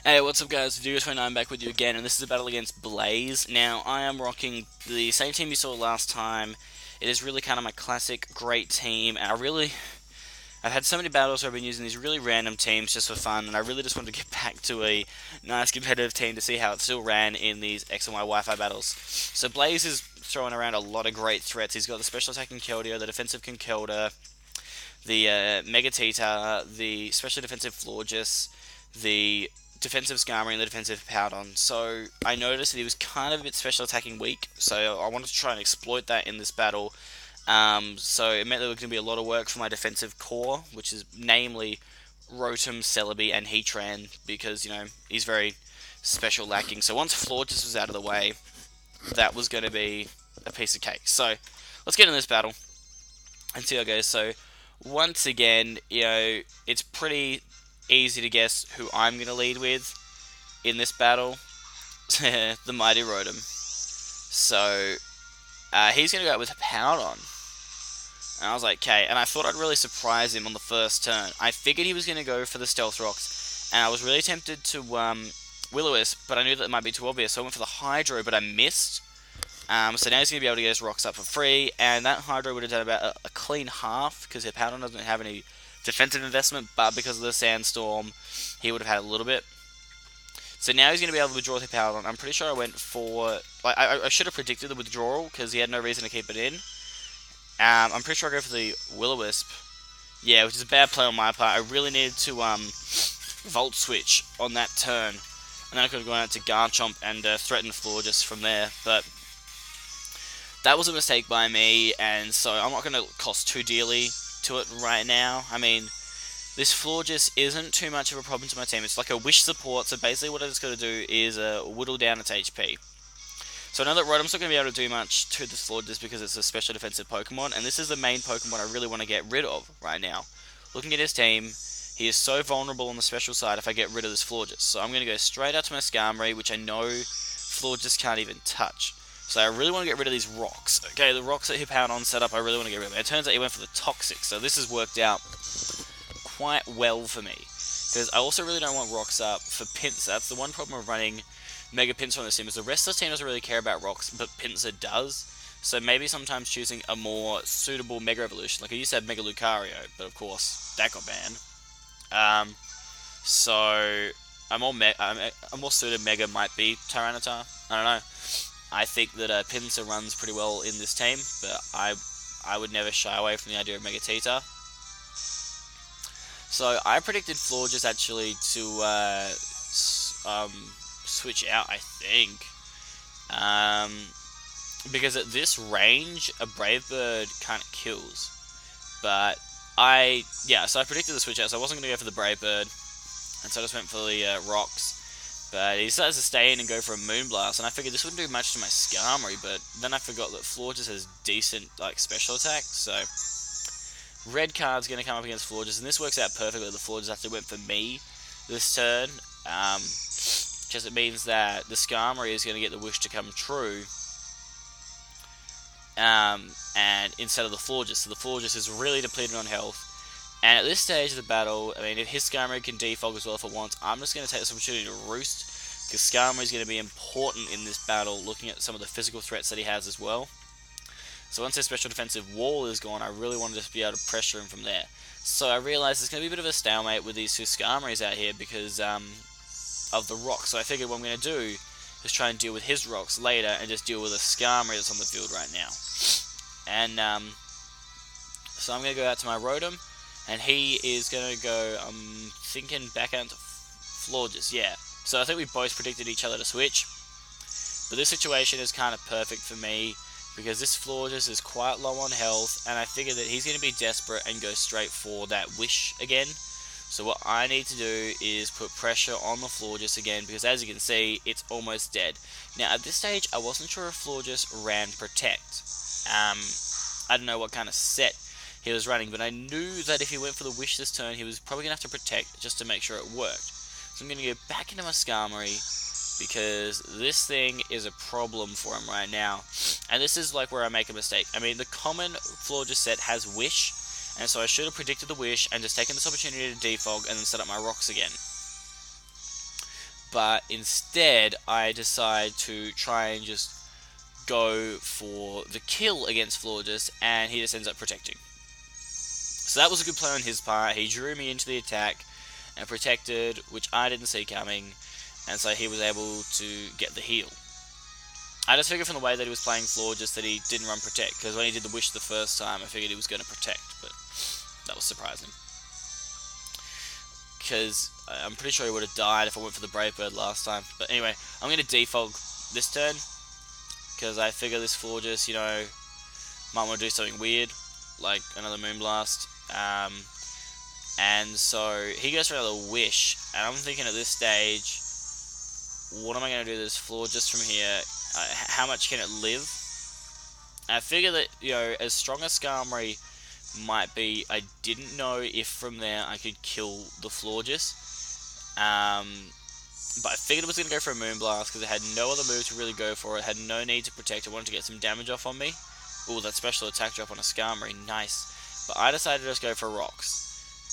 Hey, what's up guys, Verdugo29 back with you again, and this is a battle against Blaiz. Now, I am rocking the same team you saw last time. It is really kind of my classic, great team, and I've had so many battles where I've been using these really random teams just for fun, and I really just wanted to get back to a nice competitive team to see how it still ran in these X and Y Wi-Fi battles. So Blaiz is throwing around a lot of great threats. He's got the special attacking Keldeo, the defensive Conkelda, the Mega Tita, the special defensive Florges, the defensive Skarmory, and the defensive Powdon. So I noticed that he was kind of a bit special attacking weak, so I wanted to try and exploit that in this battle. So it meant there was going to be a lot of work for my defensive core, which is namely Rotom, Celebi, and Heatran, because, he's very special lacking. So once Florges was out of the way, that was going to be a piece of cake. So let's get in this battle and see how it goes. So once again, it's pretty easy to guess who I'm going to lead with in this battle. The mighty Rotom. So he's going to go out with Powdon. And I was like, okay. And I thought I'd really surprise him on the first turn. I figured he was going to go for the Stealth Rocks. And I was really tempted to Will-O-Wisp, but I knew that it might be too obvious. So I went for the Hydro, but I missed. So now he's going to be able to get his rocks up for free, and that Hydro would have done about a clean half, because his Powder doesn't have any defensive investment, but because of the Sandstorm, he would have had a little bit. So now he's going to be able to withdraw his Powder. I'm pretty sure I went for... I should have predicted the withdrawal, because he had no reason to keep it in. I'm pretty sure I go for the Will-O-Wisp. Yeah, which is a bad play on my part. I really needed to Volt Switch on that turn, and then I could have gone out to Garchomp and threatened Florges from there, but... that was a mistake by me, and so I'm not going to cost too dearly to it right now. I mean, this Florges isn't too much of a problem to my team. It's like a wish support, so basically what I just got to do is whittle down its HP. So I know that Rotom's not going to be able to do much to this Florges because it's a special defensive Pokemon, and this is the main Pokemon I really want to get rid of right now. Looking at his team, he is so vulnerable on the special side if I get rid of this Florges. So I'm going to go straight out to my Skarmory, which I know Florges can't even touch. So I really want to get rid of these rocks. Okay, the rocks that Hippowdon set up, I really want to get rid of. It turns out he went for the Toxic, so this has worked out quite well for me. Because I also really don't want rocks up for Pinsir. That's the one problem of running Mega Pinsir on this team, is the rest of the team doesn't really care about rocks, but Pinsir does. So maybe sometimes choosing a more suitable Mega Evolution. Like I used to have Mega Lucario, but of course, that got banned. So a more suited Mega might be Tyranitar. I don't know. I think that Pinsir runs pretty well in this team, but I would never shy away from the idea of Mega Tita. So I predicted Florges actually to switch out, I think. Because at this range, a Brave Bird kind of kills. But so I predicted the switch out, so I wasn't going to go for the Brave Bird. And so I just went for the rocks. But he decides to stay in and go for a Moonblast, and I figured this wouldn't do much to my Skarmory, but then I forgot that Florges has decent special attack, so red card's going to come up against Florges, and this works out perfectly. The Florges actually went for me this turn, because it means that the Skarmory is going to get the wish to come true, and instead of the Florges. So the Florges is really depleted on health. And at this stage of the battle, I mean, if his Skarmory can defog as well if it wants, I'm just going to take this opportunity to roost, because Skarmory is going to be important in this battle, looking at some of the physical threats that he has as well. So once his special defensive wall is gone, I really want to just be able to pressure him from there. So I realised there's going to be a bit of a stalemate with these two Skarmories out here because of the rocks. So I figured what I'm going to do is try and deal with his rocks later and just deal with a Skarmory that's on the field right now. And so I'm going to go out to my Rotom. And he is going to go, I'm thinking, back out to Florges, yeah. So I think we both predicted each other to switch. But this situation is kind of perfect for me, because this Florges is quite low on health, and I figured that he's going to be desperate and go straight for that wish again. So what I need to do is put pressure on the Florges again, because as you can see, it's almost dead. Now at this stage, I wasn't sure if Florges ran Protect. I don't know what kind of set he was running, but I knew that if he went for the wish this turn, he was probably going to have to protect just to make sure it worked. So I'm going to go back into my Skarmory, because this thing is a problem for him right now. And this is like where I make a mistake. I mean, the common Florges set has wish, and so I should have predicted the wish and just taken this opportunity to defog and then set up my rocks again. but instead I decide to try and just go for the kill against Florges, and he just ends up protecting. So that was a good play on his part. He drew me into the attack and protected, which I didn't see coming, and so he was able to get the heal. I just figured from the way that he was playing Florges that he didn't run protect, because when he did the wish the first time I figured he was going to protect, but that was surprising. Because I'm pretty sure he would have died if I went for the Brave Bird last time. But anyway, I'm going to defog this turn, because I figure this Florges, you know, might want to do something weird, like another Moonblast. And so he goes for another Wish, and I'm thinking at this stage, what am I going to do to this Florges from here? How much can it live? And I figure that, you know, as strong as Skarmory might be, I didn't know if from there I could kill the Florges. But I figured it was going to go for a Moonblast because it had no other move to really go for. It had no need to protect. It wanted to get some damage off on me. Ooh, that special attack drop on a Skarmory, nice. But I decided to just go for Rocks.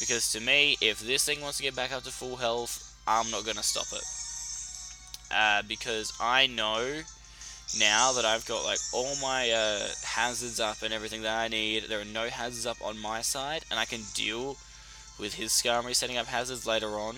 Because to me, if this thing wants to get back up to full health, I'm not going to stop it. Because I know now that I've got like all my hazards up and everything that I need, there are no hazards up on my side, and I can deal with his Skarmory setting up hazards later on.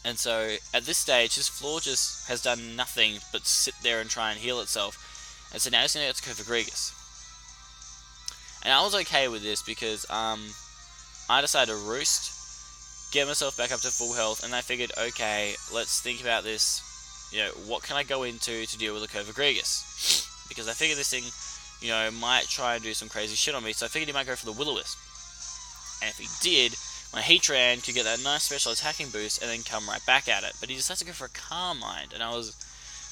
And so at this stage, his Florges has done nothing but sit there and try and heal itself, and so now he's going to get to go for Grigas. And I was okay with this because I decided to roost, get myself back up to full health, and I figured, okay, let's think about this. You know, what can I go into to deal with the Cova Grigas? Because I figured this thing, you know, might try and do some crazy shit on me, so I figured he might go for the Will-O-Wisp. And if he did, my Heatran could get that nice special attacking boost and then come right back at it. But he decided to go for a Calm Mind, and I was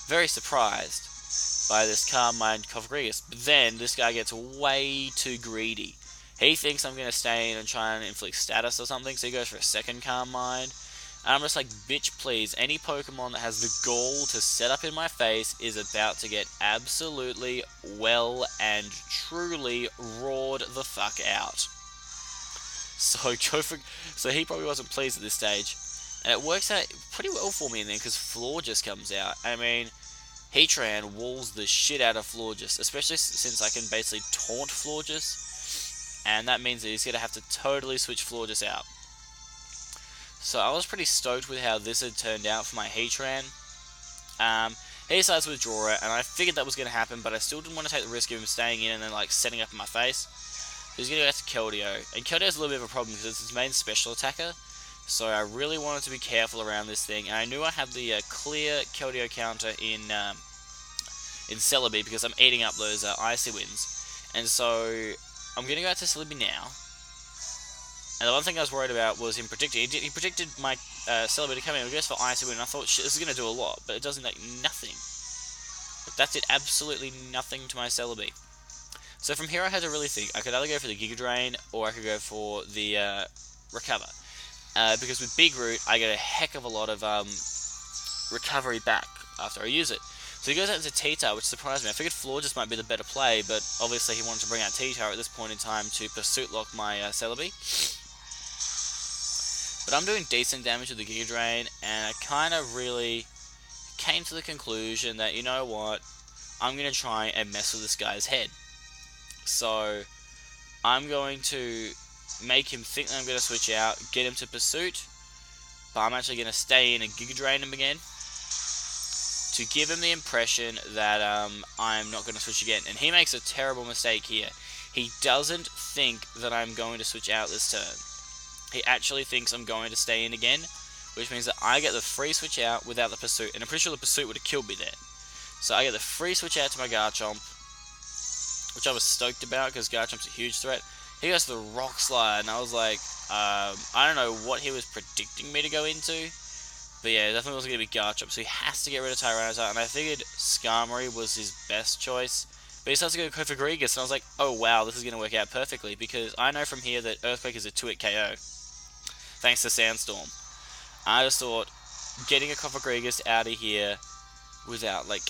very surprised by this Calm Mind Cova Grigas. But then, this guy gets way too greedy. He thinks I'm going to stay in and try and inflict status or something, so he goes for a second Calm Mind. And I'm just like, bitch, please, any Pokemon that has the gall to set up in my face is about to get absolutely well and truly roared the fuck out. So he probably wasn't pleased at this stage. And it works out pretty well for me in there, because Florges comes out. I mean, Heatran walls the shit out of Florges, especially since I can basically taunt Florges. And that means that he's going to have to totally switch Florges out. So I was pretty stoked with how this had turned out for my Heatran. He decides to withdraw it, and I figured that was going to happen, but I still didn't want to take the risk of him staying in and then like setting up in my face. So he's going to go back to Keldeo, and Keldeo has a little bit of a problem because it's his main special attacker. So I really wanted to be careful around this thing, and I knew I had the clear Keldeo counter in Celebi because I'm eating up those Icy Winds. And so I'm going to go out to Celebi now. And the one thing I was worried about was him predicting. He predicted my Celebi to come in. He goes for Icy Wind, and I thought, shit, this is going to do a lot. But it does like nothing. But that did absolutely nothing to my Celebi. So from here I had to really think. I could either go for the Giga Drain, or I could go for the Recover. Because with Big Root, I get a heck of a lot of recovery back after I use it. So he goes out into T-Tar, which surprised me. I figured Florges might be the better play, but obviously he wanted to bring out T-Tar at this point in time to Pursuit Lock my Celebi. But I'm doing decent damage with the Giga Drain, and I kind of really came to the conclusion that, you know what, I'm going to try and mess with this guy's head. So I'm going to make him think that I'm going to switch out, get him to Pursuit, but I'm actually going to stay in and Giga Drain him again to give him the impression that I'm not going to switch again. And he makes a terrible mistake here. He doesn't think that I'm going to switch out this turn. He actually thinks I'm going to stay in again, which means that I get the free switch out without the Pursuit, and I'm pretty sure the Pursuit would have killed me there. So I get the free switch out to my Garchomp, which I was stoked about because Garchomp's a huge threat. He goes to the Rock Slide, and I was like, I don't know what he was predicting me to go into, but yeah, it definitely wasn't going to be Garchomp, so he has to get rid of Tyranitar, and I figured Skarmory was his best choice. But he starts to go for Grigas, and I was like, oh wow, this is going to work out perfectly, because I know from here that Earthquake is a 2-hit KO, thanks to Sandstorm. I just thought, getting a Coffer Grigas out of here without like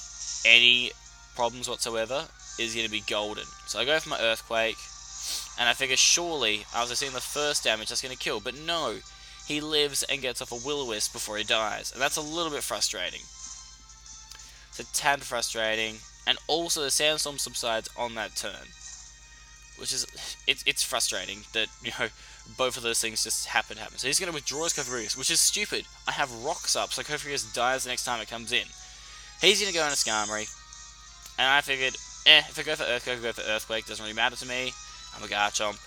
any problems whatsoever is going to be golden. So I go for my Earthquake, and I figure surely, after seeing the first damage, that's going to kill. But no, he lives and gets off a Will-O-Wisp before he dies, and that's a little bit frustrating. It's a tad frustrating, and also the Sandstorm subsides on that turn, which is it's frustrating that both of those things just happen. So he's going to withdraw his Cofagrigus, which is stupid. I have rocks up, so Cofagrigus dies the next time it comes in. He's going to go into Skarmory, and I figured, if I go for Earthquake, I go for Earthquake. Doesn't really matter to me. I'm a Garchomp,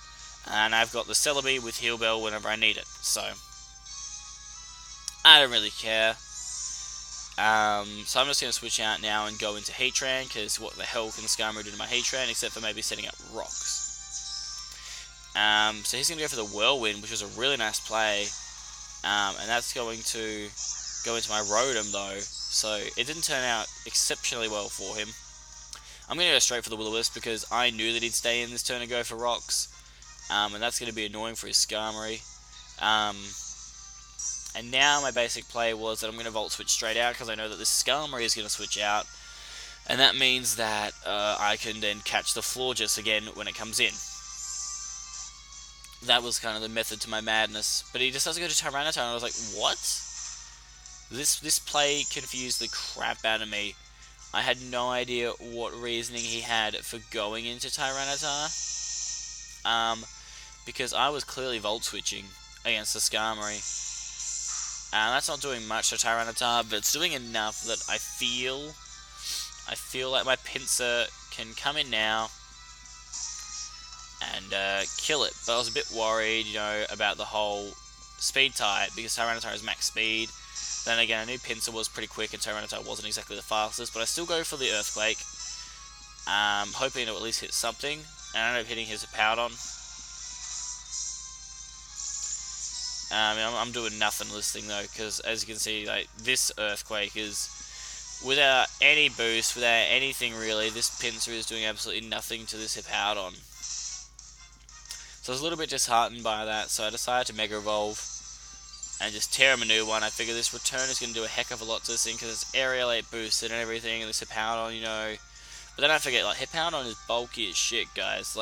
and I've got the Celebi with Heal Bell whenever I need it. So I don't really care. So I'm just going to switch out now and go into Heatran, because what the hell can Skarmory do to my Heatran, except for maybe setting up rocks. So he's going to go for the Whirlwind, which was a really nice play, and that's going to go into my Rotom though, so it didn't turn out exceptionally well for him. I'm going to go straight for the Will-O-Wisp because I knew that he'd stay in this turn and go for rocks, and that's going to be annoying for his Skarmory. And now my basic play was that I'm going to Volt Switch straight out because I know that this Skarmory is going to switch out, and that means that I can then catch the Florges again when it comes in. That was kind of the method to my madness. But he decides to go to Tyranitar, and I was like, what? This play confused the crap out of me. I had no idea what reasoning he had for going into Tyranitar. Because I was clearly Volt Switching against the Skarmory. And that's not doing much to Tyranitar, but it's doing enough that I feel like my Pinsir can come in now and kill it. But I was a bit worried, about the whole speed type, because Tyranitar is max speed. Then again, I knew Pinsir was pretty quick and Tyranitar wasn't exactly the fastest, but I still go for the Earthquake, hoping to at least hit something, and I ended up hitting his Hippowdon. I'm doing nothing with this thing though, because as you can see, this Earthquake is without any boost, without anything really. This Pinsir is doing absolutely nothing to this Hippowdon. So I was a little bit disheartened by that, so I decided to Mega Evolve and just tear him a new one. I figure this return is going to do a heck of a lot to this thing because it's Aerial 8 boosted and everything, and this Hippowdon, But then I forget, Hippowdon is bulky as shit, guys.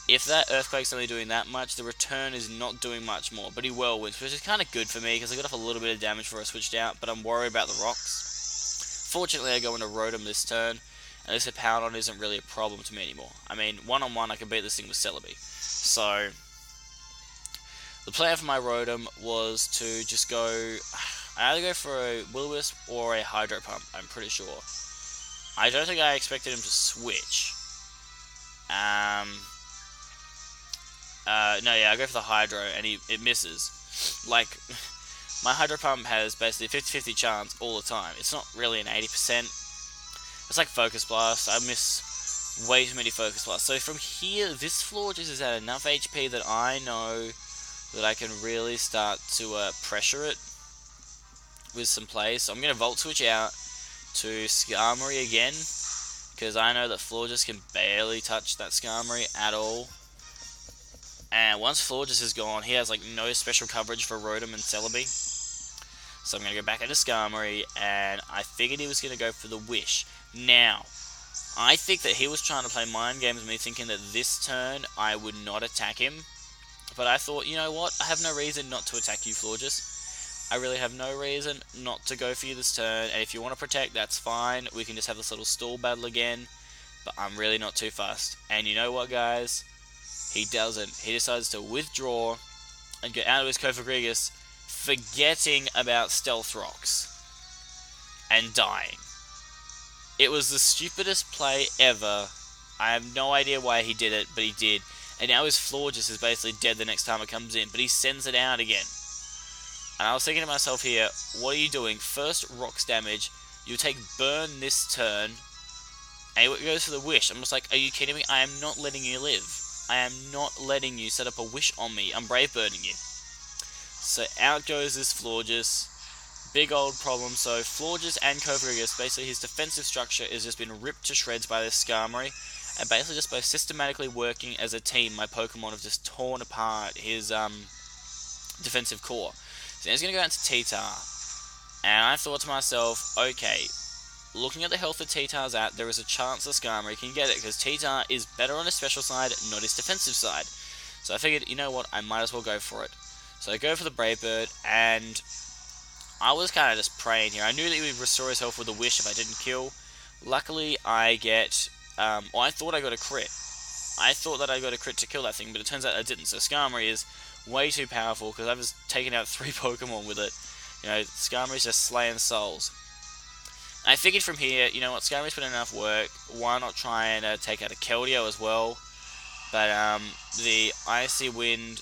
If that Earthquake's only doing that much, the return is not doing much more. But he Whirlwinds, which is kind of good for me because I got off a little bit of damage before I switched out, but I'm worried about the rocks. Fortunately, I go into Rotom this turn, and this Hippowdon isn't really a problem to me anymore. I mean, one-on-one, I can beat this thing with Celebi. So the plan for my Rotom was to just go... I either go for a Will-O-Wisp or a Hydro Pump, I'm pretty sure. I don't think I expected him to switch. No, yeah, I go for the Hydro, and it misses. My Hydro Pump has basically 50-50 chance all the time. It's not really an 80%. It's like Focus Blast. I miss way too many Focus Blasts. So from here, this Florges is at enough HP that I know that I can really start to pressure it with some plays. So I'm going to Volt Switch out to Skarmory again, because I know that Florges can barely touch that Skarmory at all. And once Florges is gone, he has no special coverage for Rotom and Celebi. So I'm going to go back into Skarmory, and I figured he was going to go for the Wish. Now, I think that he was trying to play mind games with me, thinking that this turn I would not attack him. But I thought, you know what, I have no reason not to attack you, Florges. I really have no reason not to go for you this turn, and if you want to protect, that's fine. We can just have this little stall battle again, but I'm really not too fussed. And you know what, guys? He doesn't. He decides to withdraw and get out of his Cofagrigus, forgetting about Stealth Rocks and dying. It was the stupidest play ever. I have no idea why he did it, but he did. And now his Florges is basically dead the next time it comes in, but he sends it out again. And I was thinking to myself here, what are you doing? First Rocks damage, you take Burn this turn, and it goes for the Wish. I'm just like, are you kidding me? I am not letting you live. I am not letting you set up a Wish on me. I'm Brave Birding you. So out goes this Florges. Big old problem. So Florges and Cofagrigus, basically his defensive structure has just been ripped to shreds by this Skarmory. And basically just by systematically working as a team, my Pokemon have just torn apart his defensive core. So he's going to go into T-Tar. And I thought to myself, okay, looking at the health that T-Tar's at, there is a chance the Skarmory can get it, because T-Tar is better on his special side, not his defensive side. So I figured, you know what, I might as well go for it. So I go for the Brave Bird, and I was kind of just praying here. I knew that he would restore his health with a wish if I didn't kill. Luckily, I get... I thought I got a crit. I thought that I got a crit to kill that thing, but it turns out I didn't. So Skarmory is way too powerful, because I've just taken out 3 Pokemon with it. You know, Skarmory's just slaying souls. I figured from here, you know what, Skarmory's put in enough work, why not try and take out a Keldeo as well? But the Icy Wind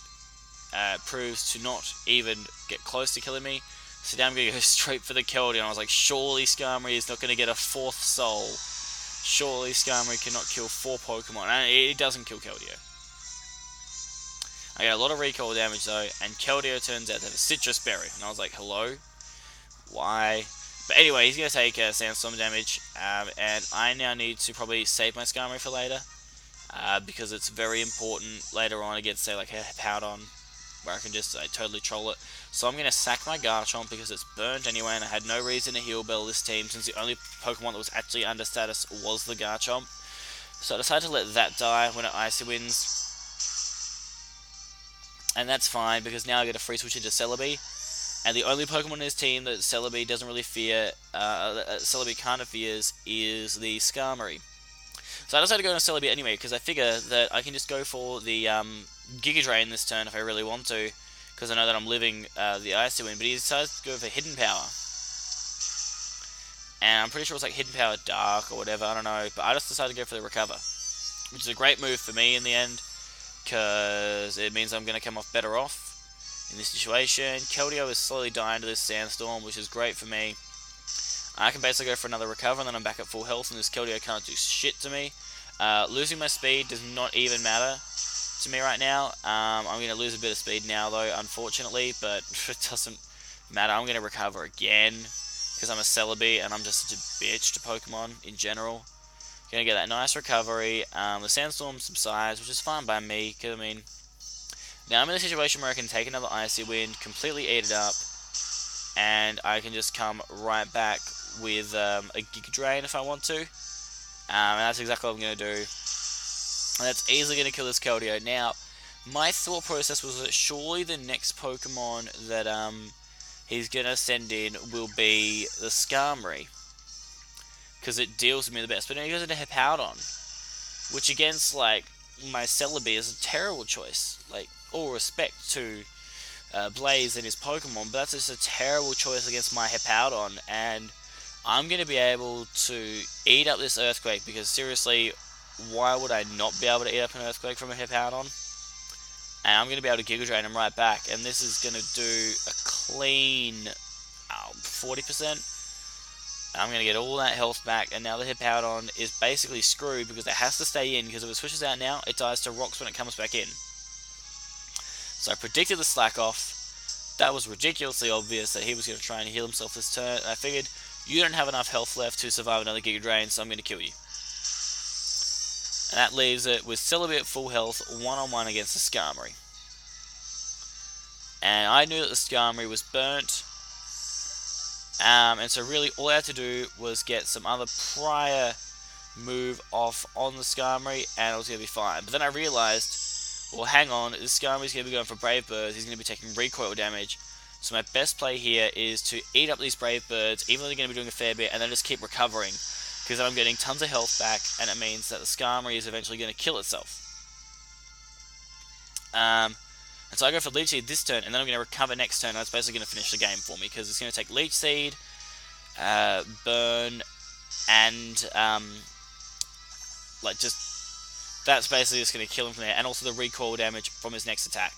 proves to not even get close to killing me. So now I'm going to go straight for the Keldeo, and I was like, surely Skarmory is not going to get a 4th soul. Surely Skarmory cannot kill 4 Pokemon, and it doesn't kill Keldeo. I get a lot of recoil damage though, and Keldeo turns out to have a Citrus Berry, and I was like, hello? Why? But anyway, he's going to take Sandstorm damage, and I now need to probably save my Skarmory for later, because it's very important later on against, say, like Hippowdon, where I can just totally troll it. So I'm going to sack my Garchomp because it's burnt anyway, and I had no reason to heal battle this team, since the only Pokemon that was actually under status was the Garchomp. So I decided to let that die when it Icy Winds. And that's fine, because now I get a free switch into Celebi. And the only Pokemon in his team that Celebi doesn't really fear, Celebi kind of fears, is the Skarmory. So I decided to go into Celebi anyway, because I figure that I can just go for the Giga Drain this turn if I really want to, because I know that I'm living the Icy Wind, but he decides to go for Hidden Power. And I'm pretty sure it's like Hidden Power Dark or whatever, I don't know, but I just decided to go for the Recover, which is a great move for me in the end, because it means I'm going to come off better off in this situation. Keldeo is slowly dying to this Sandstorm, which is great for me. I can basically go for another Recover, and then I'm back at full health, and this Keldeo can't do shit to me. Losing my speed does not even matter to me right now. I'm going to lose a bit of speed now, though, unfortunately, but it doesn't matter. I'm going to recover again, because I'm a Celebi, and I'm just such a bitch to Pokemon in general. Going to get that nice recovery. The Sandstorm subsides, which is fine by me, because, I mean, now I'm in a situation where I can take another Icy Wind, completely eat it up, and I can just come right back with a Giga Drain if I want to. And that's exactly what I'm going to do. And that's easily going to kill this Keldeo. Now, my thought process was that surely the next Pokemon that he's going to send in will be the Skarmory, because it deals with me the best. But then he goes into Hippowdon, which against, like, my Celebi is a terrible choice. Like, all respect to Blaiz and his Pokemon, but that's just a terrible choice against my Hippowdon, and I'm going to be able to eat up this Earthquake, because seriously, why would I not be able to eat up an Earthquake from a Hippowdon? And I'm going to be able to Giga Drain him right back, and this is going to do a clean 40%. I'm going to get all that health back, and now the Hippowdon is basically screwed, because it has to stay in, because if it switches out now, it dies to rocks when it comes back in. So I predicted the slack off. That was ridiculously obvious that he was going to try and heal himself this turn, and I figured, you don't have enough health left to survive another Giga Drain, so I'm going to kill you. And that leaves it with Celebi at full health, one-on-one against the Skarmory. And I knew that the Skarmory was burnt, and so really all I had to do was get some other prior move off on the Skarmory, and it was going to be fine. But then I realized, well, hang on, this Skarmory's going to be going for Brave Birds, he's going to be taking recoil damage. So my best play here is to eat up these Brave Birds, even though they're going to be doing a fair bit, and then just keep recovering, because then I'm getting tons of health back, and it means that the Skarmory is eventually going to kill itself. And so I go for Leech Seed this turn, and then I'm going to recover next turn, and that's basically going to finish the game for me, because it's going to take Leech Seed, Burn, and, like, just, that's basically just going to kill him from there, and also the recoil damage from his next attack.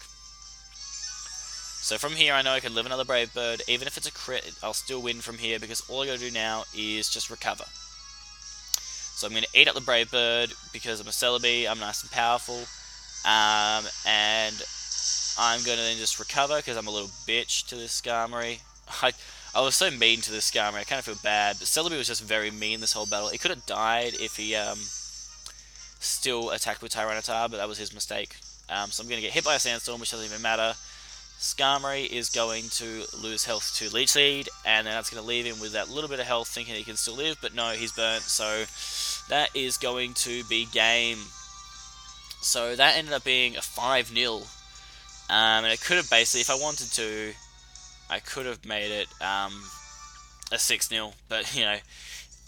So from here, I know I can live another Brave Bird. Even if it's a crit, I'll still win from here, because all I gotta do now is just recover. So I'm going to eat up the Brave Bird, because I'm a Celebi, I'm nice and powerful, and I'm going to then just recover, because I'm a little bitch to this Skarmory. I was so mean to this Skarmory, I kind of feel bad, but Celebi was just very mean this whole battle. He could have died if he still attacked with Tyranitar, but that was his mistake. So I'm going to get hit by a Sandstorm, which doesn't even matter. Skarmory is going to lose health to Leech Seed, and then that's going to leave him with that little bit of health, thinking he can still live, but no, he's burnt, so that is going to be game. So that ended up being a 5-0 And it could have basically, if I wanted to, I could have made it a 6-0, but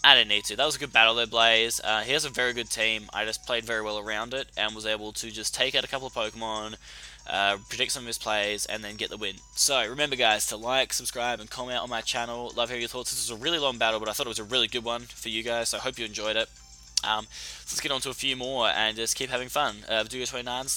I didn't need to. That was a good battle there, Blaiz. He has a very good team. I just played very well around it and was able to just take out a couple of Pokemon, predict some of his plays, and then get the win. So remember, guys, to like, subscribe, and comment on my channel. Love hearing your thoughts. This was a really long battle, but I thought it was a really good one for you guys, so I hope you enjoyed it. So let's get on to a few more and just keep having fun. Verdugo29,